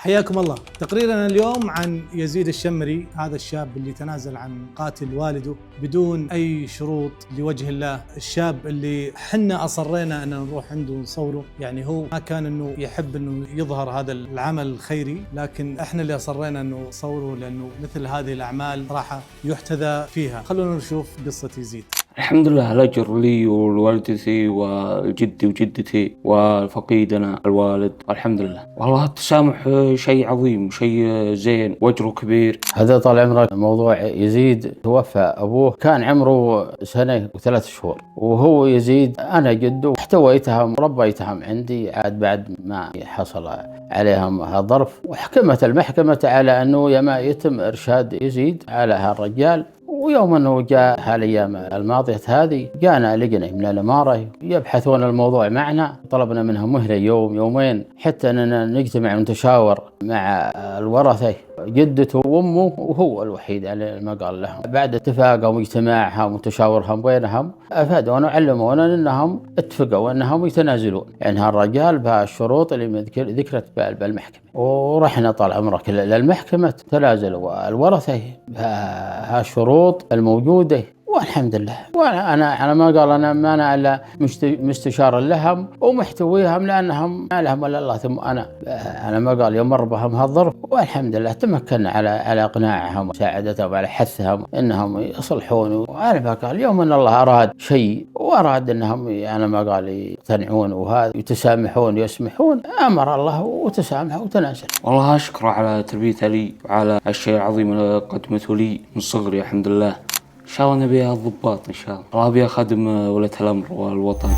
حياكم الله. تقريرنا اليوم عن يزيد الشمري، هذا الشاب اللي تنازل عن قاتل والده بدون أي شروط لوجه الله. الشاب اللي حنا أصرينا أن نروح عنده ونصوره، يعني هو ما كان أنه يحب أنه يظهر هذا العمل الخيري، لكن إحنا اللي أصرينا أنه نصوره لأنه مثل هذه الأعمال راح يحتذى فيها. خلونا نشوف قصة يزيد. الحمد لله، الأجر لي ولوالدتي وجدي وجدتي وفقيدنا الوالد. الحمد لله، والله التسامح شيء عظيم، شيء زين واجره كبير. هذا طال عمرك موضوع يزيد، توفى أبوه كان عمره 1 و3 شهور، وهو يزيد أنا جده احتويتهم وربيتهم عندي عاد بعد ما حصل عليهم ظرف، وحكمت المحكمة على أنه يما يتم إرشاد يزيد على هالرجال. ويوم أنه جاء هالأيام الماضية هذه جانا لجنة من الإمارة يبحثون الموضوع معنا، طلبنا منهم مهلة يوم يومين حتى أننا نجتمع ونتشاور مع الورثة، جدته وأمه وهو الوحيد على ما قال لهم. بعد اتفاقهم واجتماعهم وتشاورهم بينهم أفادونا وعلمونا أنهم اتفقوا أنهم يتنازلون عن هالرجال بهالشروط اللي ذكرت بالمحكمة. ورحنا طال عمرك للمحكمة، تنازلوا الورثة بهالشروط الموجودة والحمد لله. وانا على ما قال انا الا مستشار لهم ومحتويهم، لانهم ما لهم الا الله. ثم انا على ما قال يوم مر بهم هالظرف والحمد لله تمكنا على اقناعهم ومساعدتهم على حثهم انهم يصلحون. وعلى ما قال يوم ان الله اراد شيء واراد انهم على ما قال يقتنعون وهذا يتسامحون يسمحون، امر الله وتسامحوا وتنازل. والله اشكره على تربيته لي وعلى الشيء العظيم اللي قدمته لي من صغري. الحمد لله، إن شاء الله نبيها الضباط، إن شاء الله أبي أخدم ولاة الأمر والوطن.